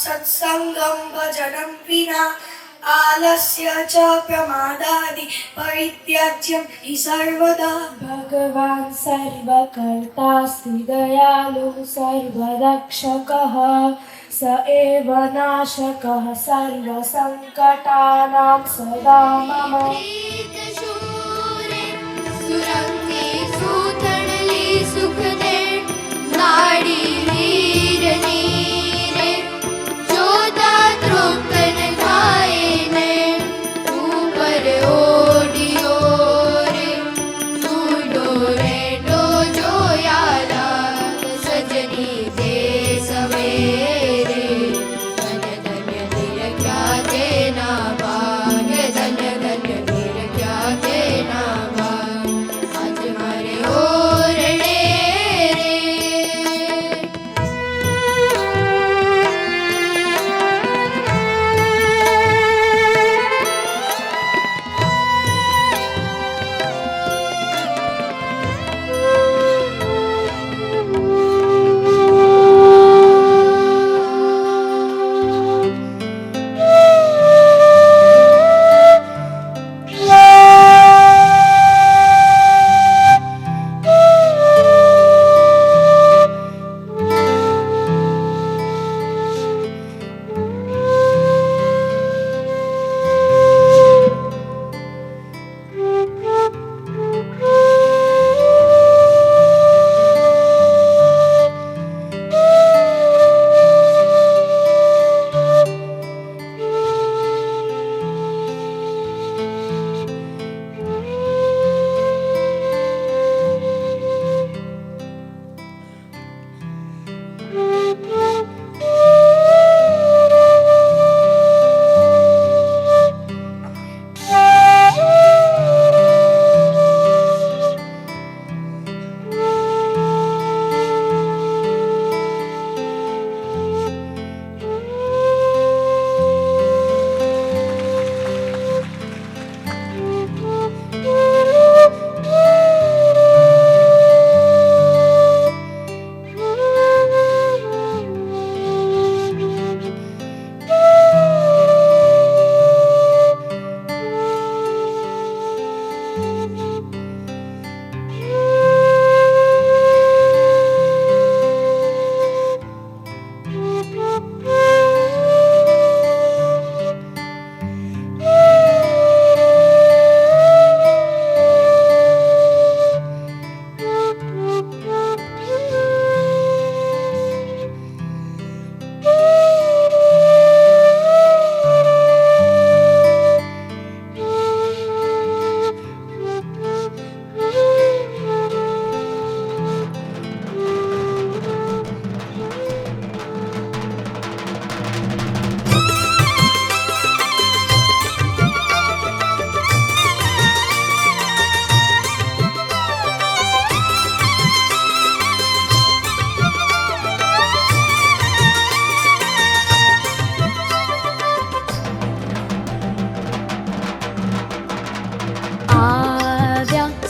सत्संगं भजनं विना आलस्य च प्रमादादि परित्याज्यं हि सर्वदा। भगवान् सर्वकर्तास्ति दयालुः सर्वरक्षकः स एव नाशकः सर्वसङ्कटानां सदा मम। सुरंगी सूतड़ली सुख दे नाड़ी वीर नीरे जोधा द्रुपन खाए ने ऊपर ओडियो रे तू रे तो जो याला सजनी दे सवेरे धन्य धन्य धीर क्या देना भाग्य धन्य धन्य धीर क्या देना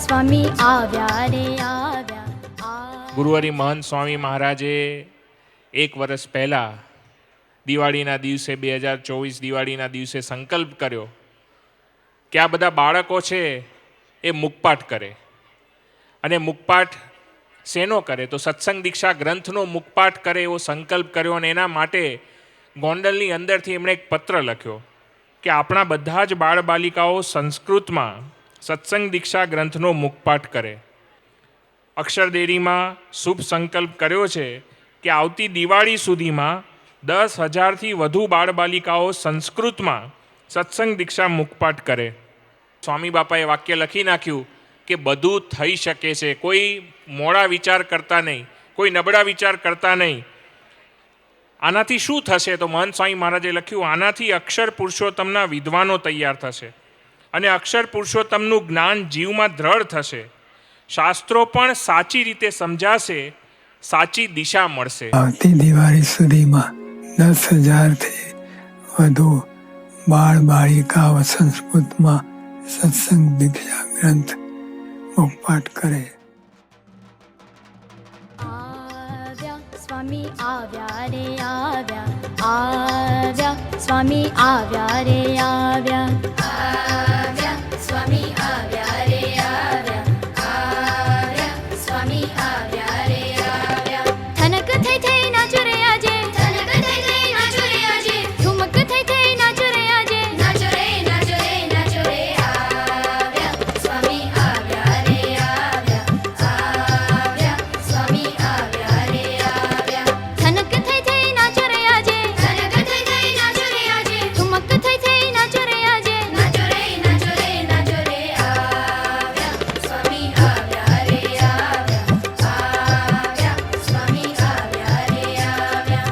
સ્વામી આવ્યા રે આવ્યા. ગુરુવારી મહંત સ્વામી મહારાજે એક વર્ષ પહેલાં દિવાળીના દિવસે 2024 દિવાળીના દિવસે સંકલ્પ કર્યો કે આ બધા બાળકો છે એ મુખપાઠ કરે. અને મુખપાઠ શેનો કરે તો સત્સંગ દીક્ષા ગ્રંથનો મુખપાઠ કરે એવો સંકલ્પ કર્યો. અને એના માટે ગોંડલની અંદરથી એમણે એક પત્ર લખ્યો કે આપણા બધા જ બાળ બાલિકાઓ સંસ્કૃતમાં સત્સંગ દીક્ષા ગ્રંથનો મુખપાઠ કરે. અક્ષરદેરીમાં શુભ સંકલ્પ કર્યો છે કે આવતી દિવાળી સુધીમાં 10,000થી વધુ બાળ બાલિકાઓ સંસ્કૃતમાં સત્સંગ દીક્ષા મુખપાઠ કરે. સ્વામી બાપાએ વાક્ય લખી નાખ્યું કે બધું થઈ શકે છે. કોઈ મોડા વિચાર કરતા નહીં, કોઈ નબળા વિચાર કરતા નહીં. આનાથી શું થશે તો મહંત સ્વામી મહારાજે લખ્યું આનાથી અક્ષર પુરુષોત્તમના વિદ્વાનો તૈયાર થશે અને અક્ષર પુરુષોત્તમનું જ્ઞાન જીવમાં દ્રઢ થશે. શાસ્ત્રો પણ સાચી રીતે સમજાશે, સાચી દિશા મળશે. આવતી દિવાળી સુધીમાં 10,000થી વધુ બાળ બાળિકાઓ સંસ્કૃતમાં સત્સંગ દીક્ષા ગ્રંથ મુખપાઠ કરે. આવ્યા સ્વામી આવ્યા રે આવ્યા. આવ્યા સ્વામી આવ્યા રે આવ્યા આવ્યા સ્વામી આવ્યા રે આવ્યા આવ્યા સ્વામી આવ્યા રે આવ્યા થનક થઈ થઈ નાચો રે આજે ધનક થઈ થઈ નાચો રે આજે ઠુમક થઈ થઈ નાચો રે આજે નાચો રે નાચો રે નાચો રે આવ્યા સ્વામી આવ્યા રે આવ્યા આવ્યા સ્વામી આવ્યા રે આવ્યા થનક થઈ થઈ નાચો રે આજે ધનક થઈ થઈ નાચો રે આજે ઠુમક થઈ થઈ નાચો રે આજે નાચો રે નાચો રે નાચો રે આવ્યા સ્વામી આવ્યા રે આવ્યા આવ્યા સ્વામી આવ્યા રે આવ્યા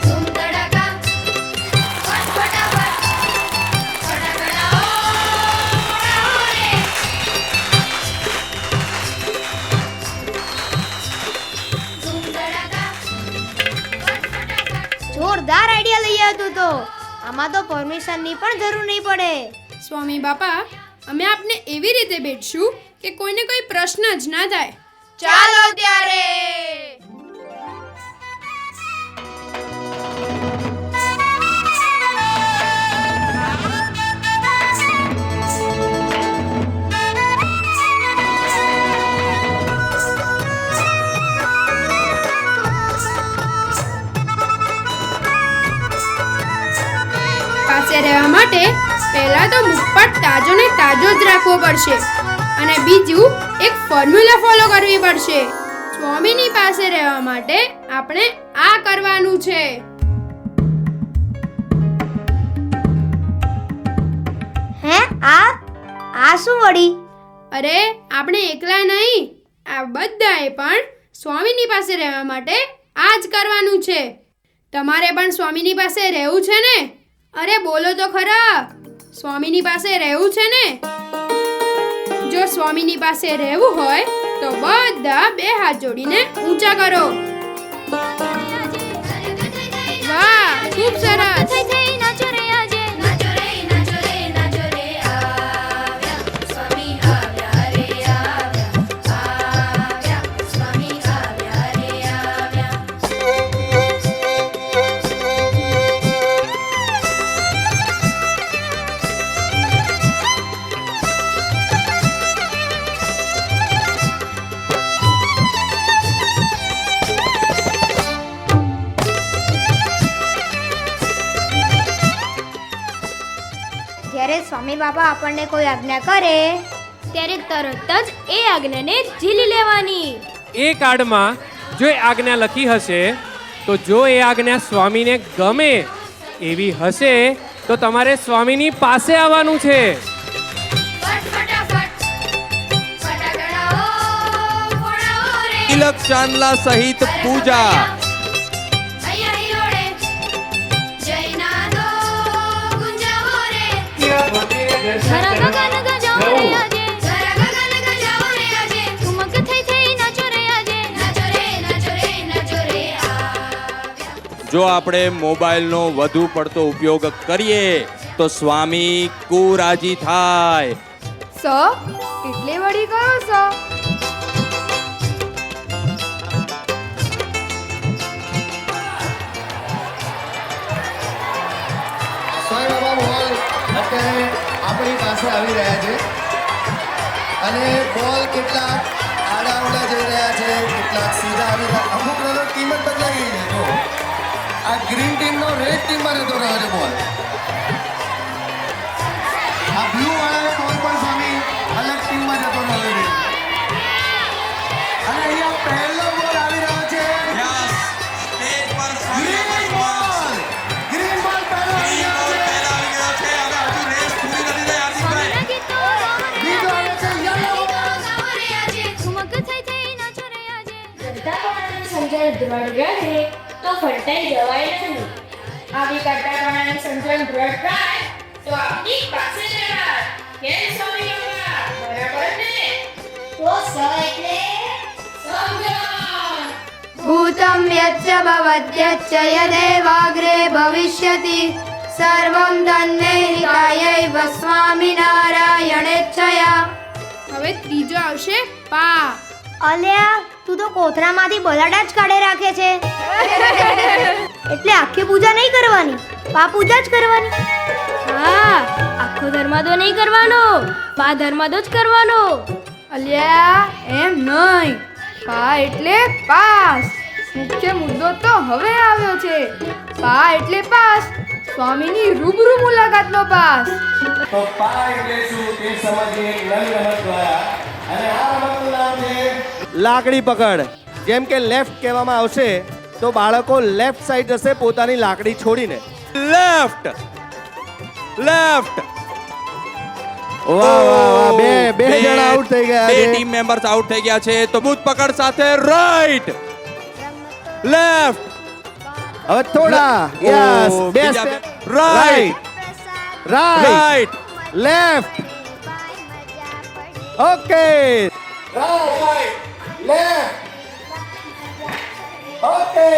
ધૂમ ધડાકા ફટ ફટાફટ ફટાકડા ઓ રે ધૂમ ધડાકા ફટ ફટાફટ જોરદાર આઈડિયા લઈ આવ્યો તો આમાં તો પરમિશનની પણ જરૂર નહીં પડે. સ્વામી બાપા, અમે આપને એવી રીતે બેઠશું કે કોઈને કોઈ પ્રશ્ન જ ના થાય. ચાલો ત્યારે. પાસે રહેવા માટે પહેલા તો મુખપટ તાજો ને તાજો જ રાખવો પડશે અને બીજું એક ફોર્મ્યુલા ફોલો કરવી પડશે. સ્વામીની પાસે રહેવા માટે આપણે આ કરવાનું છે. હે આ શું વળી? અરે આપણે એકલા નહીં, આ બધાએ પણ સ્વામીની પાસે રહેવા માટે આ જ કરવાનું છે. તમારે પણ સ્વામીની પાસે રહેવું છે ને? અરે બોલો તો ખરા, સ્વામીની પાસે રહેવું છે ને? જો સ્વામીની પાસે રહેવું હોય તો બધા બે હાથ જોડીને ઊંચા કરો. વાહ, ખૂબ સરસ. થઈ થઈ નાચો રે આજે નાચો રે નાચો રે નાચો રે આવ્યા સ્વામી આવ્યા રે આવ્યા આવ્યા સ્વામી આવ્યા રે આવ્યા જ્યારે સ્વામી બાપા આપણને કોઈ આજ્ઞા કરે ત્યારે તરત જ એ આજ્ઞાને ઝીલી લેવાની. એ કાર્ડમાં જો એ આજ્ઞા લખી હશે તો જો એ આજ્ઞા સ્વામીને ગમે એવી હશે તો તમારે સ્વામીની પાસે આવવાનું છે. ફટ ફટાફટ ફટાકડા ઓ ફોડાવો રે તિલક ચાંદલા સહિત પૂજા અહીંયા હિરોડે જય નાદો ગુંજાવો રે ખરા ગગન ગજાઓ રે આજે જરા ગગન ગજાવો રે આજે ઠુમક થઈ થઈ નાચો રે આજે નાચો રે નાચો રે નાચો રે આવ્યા જો આપણે મોબાઈલનો વધુ પડતો ઉપયોગ કરીએ તો સ્વામી કુરાજી થાય. એટલે વળી કયો સો? સ્વામી બાબા બોલ અત્યારે આપણી પાસે આવી રહ્યા છે અને બોલ કેટલાક આડાવડા જઈ રહ્યા છે, કેટલાક સીધા આવી રહ્યા. અમુક રનો ટીમ જ બદલાઈ ગઈ છે. જો આ ગ્રીન ટીમનો રેડ ટીમમાં જતો રહ્યો છે બોલ. આ બ્લુ વાળાનો બોલ પણ સ્વામી અલગ ટીમમાં જતો રહ્યો છે અને અહીંયા પહેલો બોલ આવી રહ્યો છે. ગ્રીન બોલ પહેલો આવી રહ્યો છે. સ્વામીના ગીતો ગાઓ રે બીજો આવે છે yellow ball. ગાવો રે આજે ઠુમક થઈ થઈ નાચો રે આજે સંજય દ્રઢ રહે તો ફરતાઈ જવાય નહીં. આવી કટાકણાની સંજય દ્રઢ થાય તો આપણી પાસે જ રહેવાય. કેમ સ્વામી બાબા? બરાબર તો સ એટલે ભૂતમ યચ્ચ ભવત્યચ્ચ યદેવાગ્રે ભવિષ્યતિ સર્વં તન્મે હિતાયૈવ સ્વામિનારાયણેચ્છયા. હવે ત્રીજો આવશે પા. અલ્યા તું તો કોથરામાંથી બલાડા જ કાઢે રાખે છે. એટલે આખી પૂજા નહીં કરવાની, પા પૂજા જ કરવાની. હા, આખો ધર્માદો નહીં કરવાનો, પા ધર્માદો જ કરવાનો. અલ્યા એમ નહીં, પા એટલે પાસ. મુખ્ય મુદ્દો તો હવે આવ્યો છે. પા એટલે પાસ, સ્વામીની રૂબરૂ મુલાકાતનો પાસ. તો પા એટલે શું તે સમજીએ એક નવી રમત દ્વારા. અને આ રમતનું નામ છે લાકડી પકડ. જેમ કે લેફ્ટ કહેવામાં આવશે તો બાળકો લેફ્ટ સાઈડ જશે પોતાની લાકડી છોડીને. Left left. વાહ વાહ વાહ, બે જણા આઉટ થઈ ગયા બે છે. ટીમ મેમ્બર્સ આઉટ થઈ ગયા છે. તો બૂથ પકડ સાથે રાઈટ લેફ્ટ. હવે થોડા યસ બે right right right left. Okay right left. Okay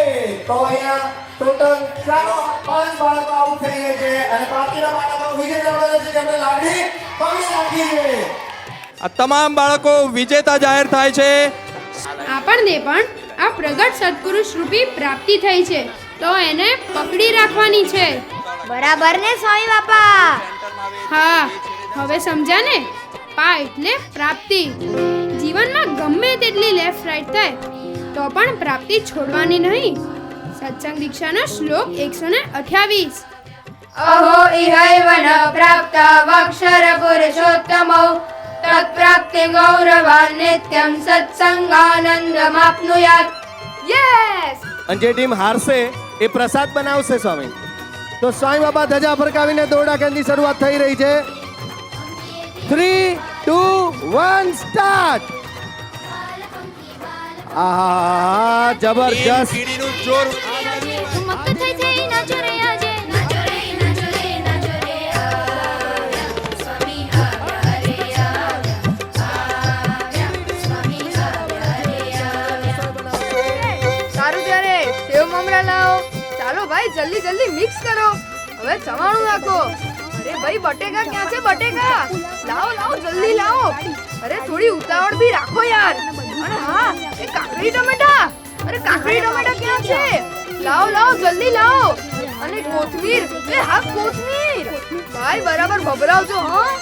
તો અહીંયા ટોટલ 5 બાળકો આઉટ થઈ ગયા છે અને બાકીના બાળકો વિજેતા બને છે જેમને લાકડી પકડી રાખી છે. આ તમામ બાળકો વિજેતા જાહેર થાય છે. આપણને પણ આ પ્રગટ સત્પુરુષ રૂપી પ્રાપ્તિ થઈ છે, તો એને પકડી રાખવાની છે. બરાબર ને સ્વામી બાપા? હા, હવે સમજ્યા ને? પા એટલે પ્રાપ્તિ. જીવનમાં ગમે તેટલી લેફ્ટ રાઈટ થાય તો પણ પ્રાપ્તિ છોડવાની નહીં. સત્સંગ દીક્ષાનો શ્લોક 128. અહો ઇહૈવ ન પ્રાપ્ત વક્ષર પુરુષોત્તમો તત્પ્રાપ્તિ ગૌરવાન નિત્યમ સત્સંગાનંદમાપ્નુયાત. યસ. અને જે ટીમ હારશે એ પ્રસાદ બનાવશે સ્વામી. તો સ્વામી બાપા ધજા ફરકાવીને દોરડા કેન્દ્રની શરૂઆત થઈ રહી છે. 3, 2, 1 સ્ટાર્ટ. આહા જબરજસ્ત. કીડીનું જોર. મક્ત થઈ થઈ નાચો રે આજે. નાચો રે નાચો રે નાચો રે આવ્યા સ્વામી આવ્યા રે આવ્યા સ્વામી આવ્યા રે આવ્યા. સારું ત્યારે સેવ મમરા લાવો. ચાલો ભાઈ જલ્દી જલ્દી મિક્સ કરો. હવે ચવાણું નાખો. અરે ભાઈ બટેકા ક્યાં છે? બટેકા લાવો લાવો જલ્દી લાવો. અરે થોડી ઉતાવળ બી રાખો યાર. અને હા એ કાકડી ટમેટા. અરે કાકડી ટમેટા ક્યાં છે? લાવો લાવો જલ્દી લાવો. અને કોથમીર. એ હા કોથમીર. ભાઈ બરાબર ભભરાવજો હા.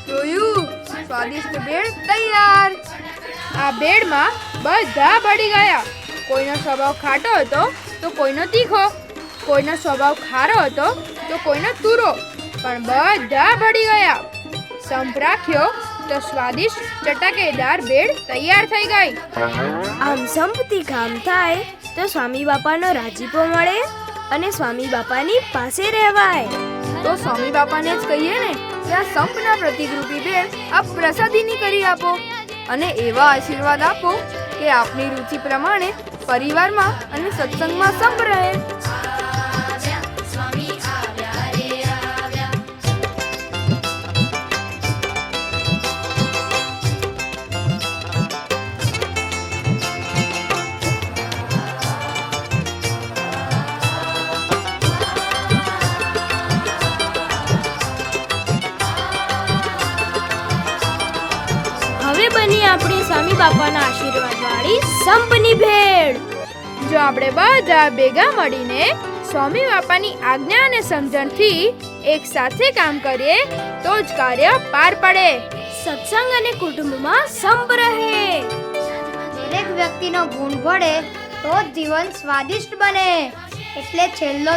જોયું? સ્વાદિષ્ટ ભેળ તૈયાર. આ બેડમાં બધા ભળી ગયા. કોઈનો સ્વભાવ ખાટો હતો તો કોઈનો તીખો, કોઈનો સ્વભાવ ખારો હતો તો કોઈનો તુરો, પણ બધા ભળી ગયા. સંપ રાખ્યો તો સ્વાદિષ્ટ ચટાકેદાર ભેળ તૈયાર થઈ ગઈ. આમ સંપથી કામ થાય તો સ્વામી બાપાનો રાજીપો મળે અને સ્વામી બાપાની પાસે રહેવાય. તો સ્વામી બાપાને જ કહીએ ને કે આ સંપના પ્રતિકરૂપી ભેળ આપ પ્રસાદીની કરી આપો અને એવા આશીર્વાદ આપો કે આપની રુચિ પ્રમાણે પરિવારમાં અને સત્સંગમાં સંપ રહે. સ્વામી આવ્યા રે આવ્યા. હવે બની આપણી સ્વામી બાપાના આશીર્વાદ વાળી સંપની ભેળ. જો આપણે બધા ભેગા મળીને સ્વામી બાપાની આજ્ઞા અને સમજણથી એક સાથે કામ કરીએ તો જ કાર્ય પાર પડે. સત્સંગ અને કુટુંબમાં સંપ રહે. દરેક વ્યક્તિનો ગુણ ભળે તો જ જીવન સ્વાદિષ્ટ બને. એટલે છેલ્લો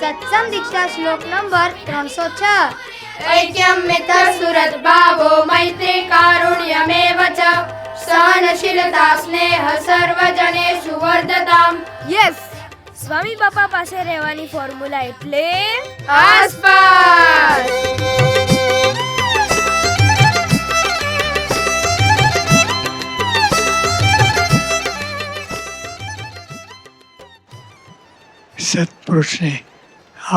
સત્સંગ દીક્ષા શ્લોક નંબર 306. ऐक्यं मित्र सुरत भावो मैत्री कारुण्यमेव च सहनशीलता स्नेह सर्वजनेषु वर्धताम्. યસ. સ્વામી બાપા પાસે રહેવાની ફોર્મ્યુલા એટલે આસપાસ. સત્પુરુષને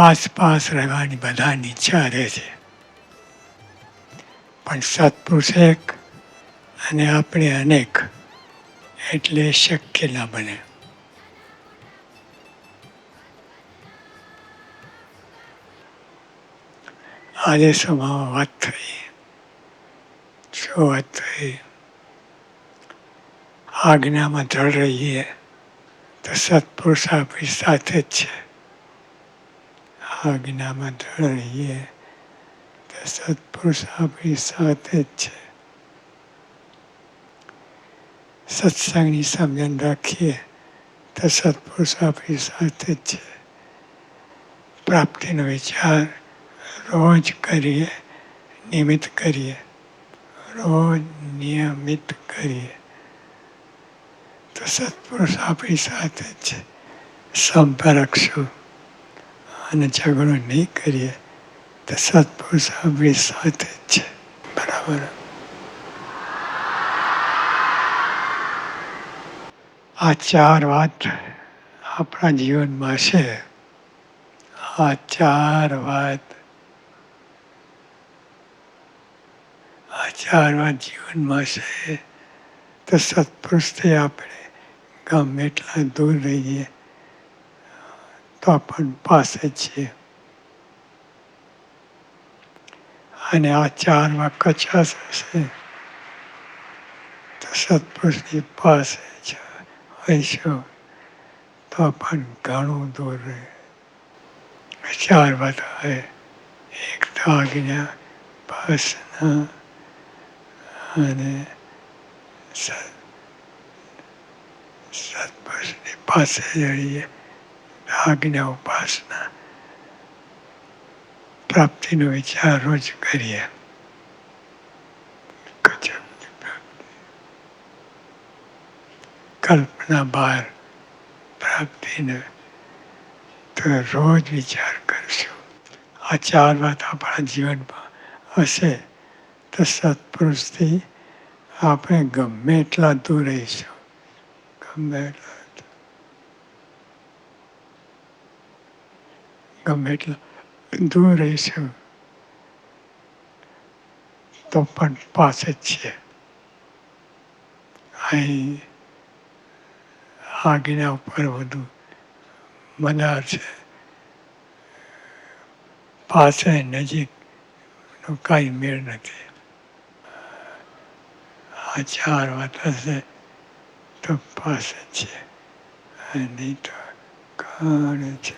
આસપાસ રહેવાની બધાની ઈચ્છા રહે છે. પણ સત્પુરુષ એક અને આપણે અનેક, એટલે શક્ય ના બને. આજે સભામાં વાત થઈ. શું વાત થઈ? આજ્ઞામાં દ્રઢ રહીએ તો સત્પુરુષ આપણી સાથે જ છે. આજ્ઞામાં દ્રઢ રહીએ તો સત્પુરુષ આપણી સાથે જ છે. સત્સંગની સમજણ રાખીએ તો સત્પુરુષ આપણી સાથે જ છે. પ્રાપ્તિનો વિચાર રોજ કરીએ, નિયમિત કરીએ, રોજ નિયમિત કરીએ તો સત્પુરુષ આપણી સાથે જ છે. સંપ રાખશું અને ઝઘડો નહીં કરીએ તો સત્પુરુષ આપણી સાથે જ છે. બરાબર. આ 4 વાત આપણા જીવનમાં છે. આ 4 વાત જીવનમાં છે તો સત્પુરુષથી આપણે ગમે એટલા દૂર રહીએ તો પણ પાસે છીએ. અને આ 4 વાત કચાશ હશે તો સત્પુરુષની પાસે જ હોઈશું તો પણ ઘણું દૂર રહે. 4 વાત હોય. એક તો આજ્ઞા, ઉપાસના અને સત્પુરુષની પાસે રહીએ. આજ્ઞા, ઉપાસના, પ્રાપ્તિનો વિચાર રોજ કરીએ. કલ્પના બહાર પ્રાપ્તિને તો રોજ વિચાર કરશું. આ 4 વાત આપણા જીવનમાં હશે તો સત્પુરુષથી આપણે ગમે એટલા દૂર રહીશું. ગમે એટલા દૂર રહીશું તો પણ પાસે જ છીએ. અહીં આજ્ઞા ઉપર વધુ મદાર છે. પાસે નજીકનો કાંઈ મેળ નથી. આ 4 વાત હશે તો પાસે જ છે, નહીં તો ઘણ છે.